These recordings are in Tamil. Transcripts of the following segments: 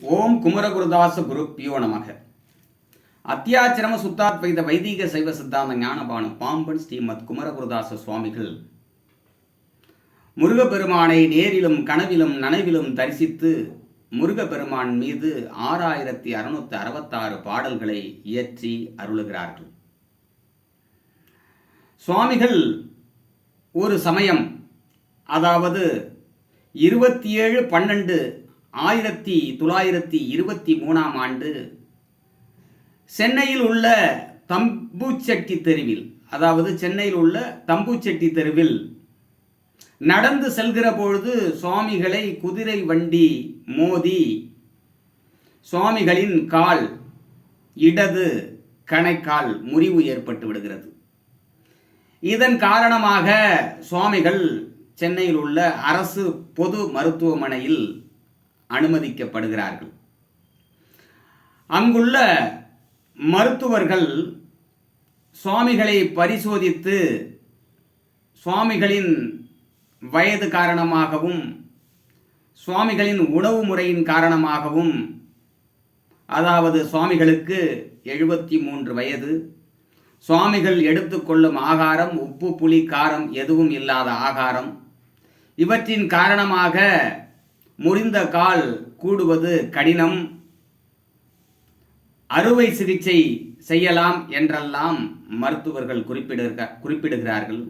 ஓம் குமரகுருதாச குருப்பியோ நமக. அத்தியாச்சிரம சுத்தாத்வைத வைதிக சைவ சித்தாந்த ஞானபானு பாம்பன் ஸ்ரீமத் குமரகுருதாச சுவாமிகள் முருகப்பெருமானை நேரிலும் கனவிலும் நனவிலும் தரிசித்து முருகப்பெருமான் மீது 6666 பாடல்களை இயற்றி அருளுகிறார்கள். சுவாமிகள் ஒரு சமயம், அதாவது 27/12/1923 ஆண்டு சென்னையில் உள்ள தம்புச்செட்டி தெருவில், அதாவது சென்னையில் உள்ள தம்புச்செட்டி தெருவில் நடந்து செல்கிற பொழுது சுவாமிகளை குதிரை வண்டி மோதி சுவாமிகளின் கால், இடது கணைக்கால் முறிவு ஏற்பட்டு விடுகிறது. இதன் காரணமாக சுவாமிகள் சென்னையில் உள்ள அரசு பொது மருத்துவமனையில் அனுமதிக்கப்படுகிறார்கள். அங்குள்ள மருத்துவர்கள் சுவாமிகளை பரிசோதித்து சுவாமிகளின் வயது காரணமாகவும் சுவாமிகளின் உணவு முறையின் காரணமாகவும், அதாவது சுவாமிகளுக்கு 73 வயது, சுவாமிகள் எடுத்துக்கொள்ளும் ஆகாரம் உப்பு புளி காரம் எதுவும் இல்லாத ஆகாரம், இவற்றின் காரணமாக முறிந்த கால் கூடுவது கடினம், அறுவை சிகிச்சை செய்யலாம் என்றெல்லாம் மருத்துவர்கள் குறிப்பிடுகிறார்கள்.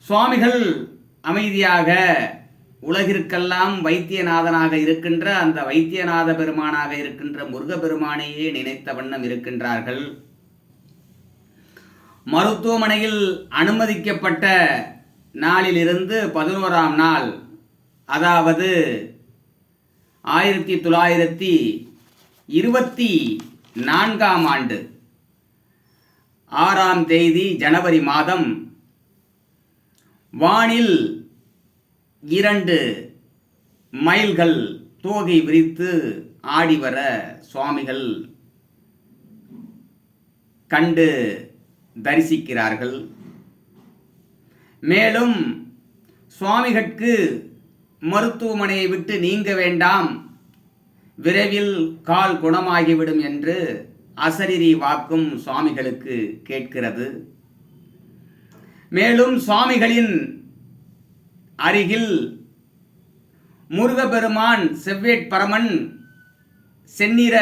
சுவாமிகள் அமைதியாக உலகிற்கெல்லாம் வைத்தியநாதனாக இருக்கின்ற அந்த வைத்தியநாத பெருமானாக இருக்கின்ற முருகப்பெருமானையே நினைத்த வண்ணம் இருக்கின்றார்கள். மருத்துவமனையில் அனுமதிக்கப்பட்ட நாளிலிருந்து 11ஆம் நாள், அதாவது 1924ஆம் ஆண்டு 6ஆம் தேதி ஜனவரி மாதம் வானில் 2 மயில்கள் தோகை விரித்து ஆடிவர சுவாமிகள் கண்டு தரிசிக்கிறார்கள். மேலும் சுவாமிகளுக்கு மருத்துவமனையை விட்டு நீங்க வேண்டாம், விரைவில் கால் குணமாகிவிடும் என்று அசரீரி வாக்கும் சுவாமிகளுக்கு கேட்கிறது. மேலும் சுவாமிகளின் அருகில் முருகப்பெருமான் செவ்வேட் பரமன் செந்நிற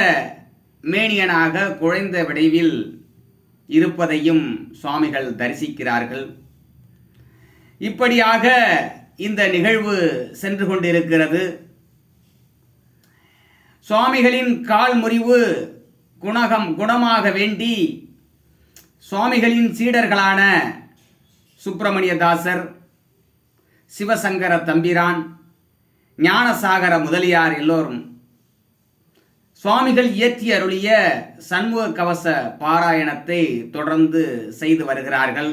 மேனியனாக குழைந்த விடைவில் இருப்பதையும் சுவாமிகள் தரிசிக்கிறார்கள். இப்படியாக இந்த நிகழ்வு சென்று கொண்டிருக்கிறது. சுவாமிகளின் கால் முறிவு குணமாக வேண்டி சுவாமிகளின் சீடர்களான சுப்பிரமணியதாசர், சிவசங்கர தம்பிரான், ஞானசாகர முதலியார் எல்லோரும் சுவாமிகள் இயற்றி அருளிய சண்முக கவச பாராயணத்தை தொடர்ந்து செய்து வருகிறார்கள்.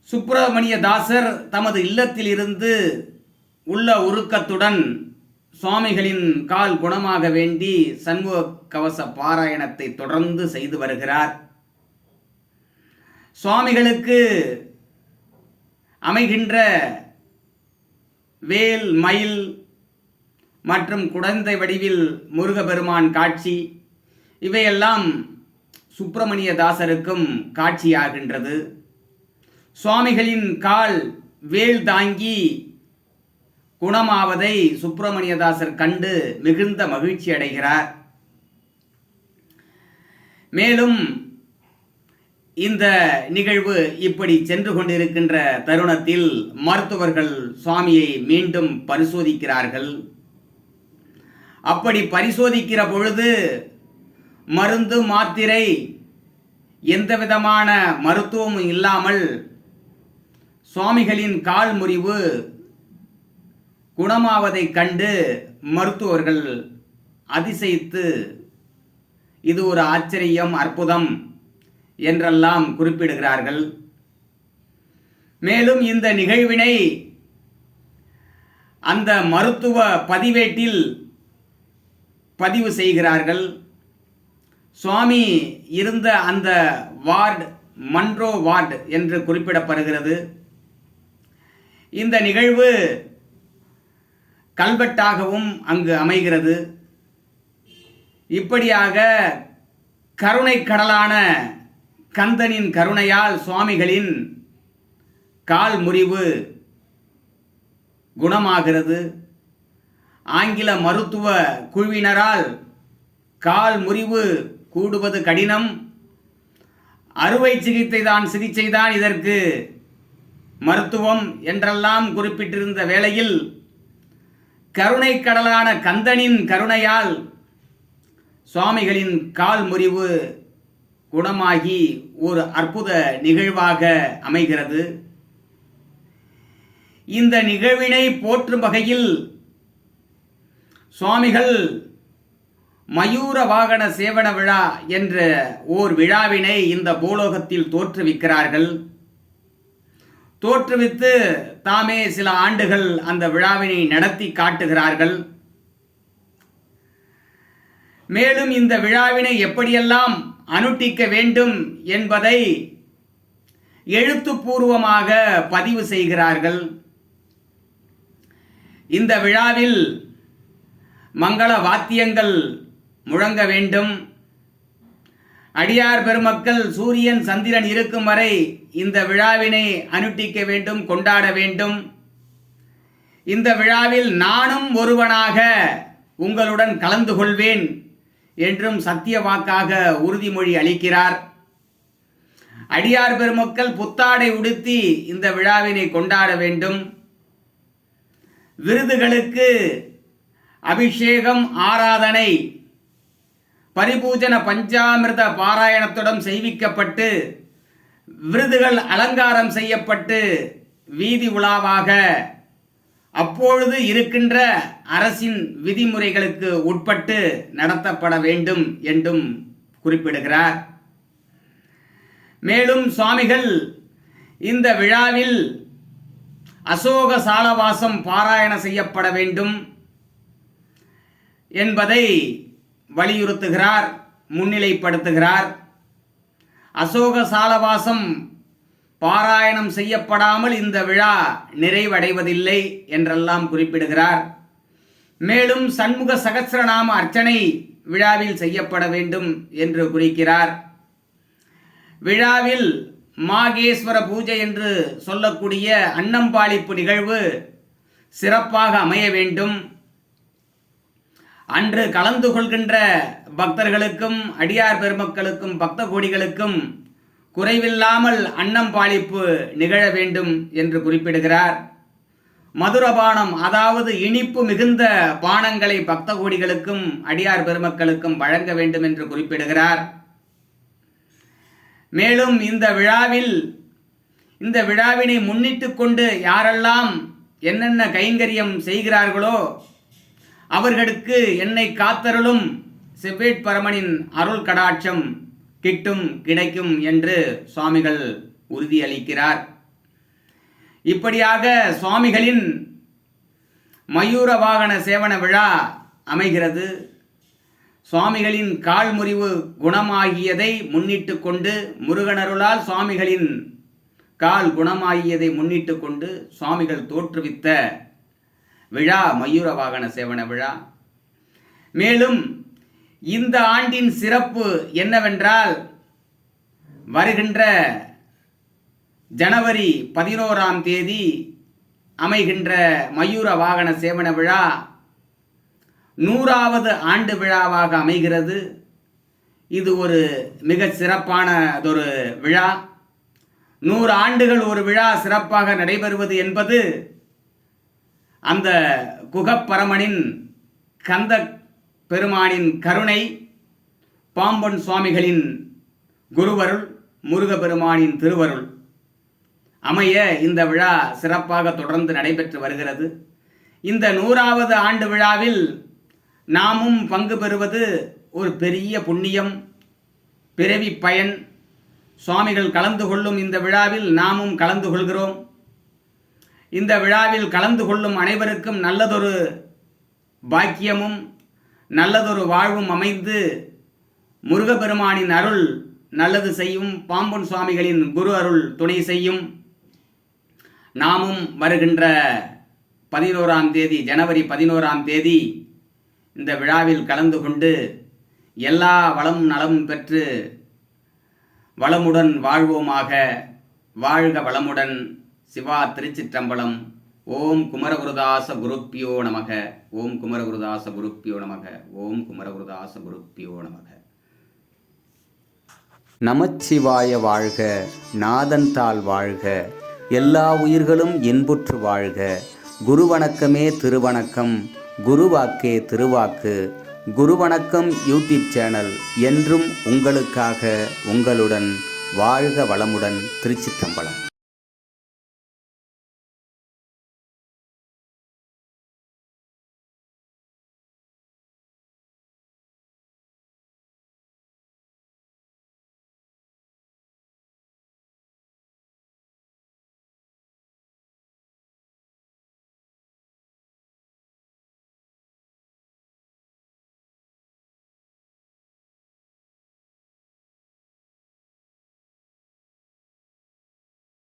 சுப்பிரமணியதாசர் தமது இல்லத்தில் இருந்து உள்ள உருக்கத்துடன் சுவாமிகளின் கால் குணமாக வேண்டி சண்முக கவச பாராயணத்தை தொடர்ந்து செய்து வருகிறார். சுவாமிகளுக்கு அமைகின்ற வேல், மயில் மற்றும் குழந்தை வடிவில் முருகப்பெருமான் காட்சி, இவையெல்லாம் சுப்பிரமணியதாசருக்கும் காட்சியாகின்றது. சுவாமிகளின் கால் வேல் தாங்கி குணமாவதை சுப்பிரமணியதாசர் கண்டு மிகுந்த மகிழ்ச்சி அடைகிறார். மேலும் இந்த நிகழ்வு இப்படி சென்று கொண்டிருக்கின்ற தருணத்தில் மருத்துவர்கள் சுவாமியை மீண்டும் பரிசோதிக்கிறார்கள். அப்படி பரிசோதிக்கிற பொழுது மருந்து மாத்திரை எந்த விதமான மருத்துவமும் இல்லாமல் சுவாமிகளின் கால் முறிவு குணமாவதைக் கண்டு மருத்துவர்கள் அதிசயித்து இது ஒரு ஆச்சரியம், அற்புதம் என்றெல்லாம் குறிப்பிடுகிறார்கள். மேலும் இந்த நிகழ்வினை அந்த மருத்துவ பதிவேட்டில் பதிவு செய்கிறார்கள். சுவாமி இருந்த அந்த வார்டு மன்ரோ வார்டு என்று குறிப்பிடப்படுகிறது. இந்த நிகழ்வு கல்வெட்டாகவும் அங்கு அமைகிறது. இப்படியாக கருணை கடலான கந்தனின் கருணையால் சுவாமிகளின் கால் முறிவு குணமாகிறது. ஆங்கில மருத்துவ குழுவினரால் கால் முறிவு கூடுவது கடினம், அறுவை சிகிச்சைதான் இதற்கு மருத்துவம் என்றெல்லாம் குறிப்பிட்டிருந்த வேளையில் கருணை கடலான கந்தனின் கருணையால் சுவாமிகளின் கால் முறிவு குணமாகி ஒரு அற்புத நிகழ்வாக அமைகிறது. இந்த நிகழ்வினை போற்றும் வகையில் சுவாமிகள் மயூர வாகன சேவன விழா என்ற ஓர் விழாவினை இந்த பூலோகத்தில் தோற்றுவிக்கிறார்கள். தோற்றுவித்து தாமே சில ஆண்டுகள் அந்த விழாவினை நடத்தி காட்டுகிறார்கள். மேலும் இந்த விழாவினை எப்படியெல்லாம் அனுட்டிக்க வேண்டும் என்பதை எழுத்துப்பூர்வமாக பதிவு செய்கிறார்கள். இந்த விழாவில் மங்கள வாத்தியங்கள் முழங்க வேண்டும். அடியார் பெருமக்கள் சூரியன் சந்திரன் இருக்கும் வரை இந்த விழாவினை அனுட்டிக்க வேண்டும், கொண்டாட வேண்டும். இந்த விழாவில் நானும் ஒருவனாக உங்களுடன் கலந்து கொள்வேன் என்றும் சத்திய வாக்காக உறுதிமொழி அளிக்கிறார். அடியார் பெருமக்கள் புத்தாடை உடுத்தி இந்த விழாவினை கொண்டாட வேண்டும். விருதுகளுக்கு அபிஷேகம், ஆராதனை, பரிபூஜன பஞ்சாமிர்த பாராயணத்துடன் செய்விக்கப்பட்டு விருதுகள் அலங்காரம் செய்யப்பட்டு வீதி உலாவாக அப்பொழுது இருக்கின்ற அரசின் விதிமுறைகளுக்கு உட்பட்டு நடத்தப்பட வேண்டும் என்றும் குறிப்பிடுகிறார். மேலும் சுவாமிகள் இந்த விழாவில் அசோக சாலவாசம் பாராயண செய்யப்பட வேண்டும் என்பதை வலியுறுத்துகிறார், முன்னிலைப்படுத்துகிறார். அசோக சாலவாசம் பாராயணம் செய்யப்படாமல் இந்த விழா நிறைவடைவதில்லை என்றெல்லாம் குறிப்பிடுகிறார். மேலும் சண்முக சகஸ்ரநாம அர்ச்சனை விழாவில் செய்யப்பட வேண்டும் என்று குறிக்கிறார். விழாவில் மாகேஸ்வர பூஜை என்று சொல்லக்கூடிய அன்னம்பாளிப்பு நிகழ்வு சிறப்பாக அமைய வேண்டும். அன்று கலந்து கொள்கின்ற பக்தர்களுக்கும் அடியார் பெருமக்களுக்கும் பக்த கோடிகளுக்கும் குறைவில்லாமல் அன்னம்பாளிப்பு நிகழ வேண்டும் என்று குறிப்பிடுகிறார். மதுரபானம், அதாவது இனிப்பு மிகுந்த பானங்களை பக்த கோடிகளுக்கும் அடியார் பெருமக்களுக்கும் வழங்க வேண்டும் என்று குறிப்பிடுகிறார். மேலும் இந்த விழாவினை முன்னிட்டு கொண்டு யாரெல்லாம் என்னென்ன கைங்கரியம் செய்கிறார்களோ அவர்களுக்கு என்னை காத்தருளும் செவ்வேட் பரமனின் அருள் கடாட்சம் கிடைக்கும் என்று சுவாமிகள் உறுதியளிக்கிறார். இப்படியாக சுவாமிகளின் மயூர வாகன சேவன விழா அமைகிறது. சுவாமிகளின் கால் முறிவு குணமாகியதை முன்னிட்டு கொண்டு, முருகனருளால் சுவாமிகளின் கால் குணமாகியதை முன்னிட்டு கொண்டு சுவாமிகள் தோற்றுவித்த விழா மயூர வாகன சேவன விழா. மேலும் இந்த ஆண்டின் சிறப்பு என்னவென்றால், வருகின்ற ஜனவரி 11ஆம் தேதி அமைகின்ற மயூர வாகன சேவன விழா 100வது ஆண்டு விழாவாக அமைகிறது. இது ஒரு மிக சிறப்பானதொரு விழா. 100 ஆண்டுகள் ஒரு விழா சிறப்பாக நடைபெறுவது என்பது அந்த குகப்பரமனின் கந்த பெருமானின் கருணை, பாம்பன் சுவாமிகளின் குருவருள், முருகப்பெருமானின் திருவருள் அமைய இந்த விழா சிறப்பாக தொடர்ந்து நடைபெற்று வருகிறது. இந்த 100வது ஆண்டு விழாவில் நாமும் பங்கு பெறுவது ஒரு பெரிய புண்ணியம், பிறவி பயன். சுவாமிகள் கலந்து கொள்ளும் இந்த விழாவில் நாமும் கலந்து கொள்கிறோம். இந்த விழாவில் கலந்து கொள்ளும் அனைவருக்கும் நல்லதொரு பாக்கியமும் நல்லதொரு வாழ்வும் அமைந்து முருகப்பெருமானின் அருள் நல்லது செய்யும், பாம்பன் சுவாமிகளின் குரு அருள் துணை செய்யும். நாமும் வருகின்ற 11ஆம் தேதி, ஜனவரி 11ஆம் தேதி இந்த விழாவில் கலந்து கொண்டு எல்லா வளம் நலமும் பெற்று வளமுடன் வாழ்வோமாக. வாழ்க வளமுடன். சிவா திருச்சிற்றம்பலம். ஓம் குமரகுருதாச குருப்பியோ நமக. ஓம் குமரகுருதாச குருப்பியோ நமக. ஓம் குமரகுருதாச குருப்பியோ நமக. நமச்சிவாய வாழ்க. நாதன்தாள் வாழ்க. எல்லா உயிர்களும் இன்புற்று வாழ்க. குருவணக்கமே திருவணக்கம். குருவாக்கே திருவாக்கு. குருவணக்கம் யூடியூப் சேனல் என்றும் உங்களுக்காக, உங்களுடன். வாழ்க வளமுடன். திருச்சிற்றம்பலம்.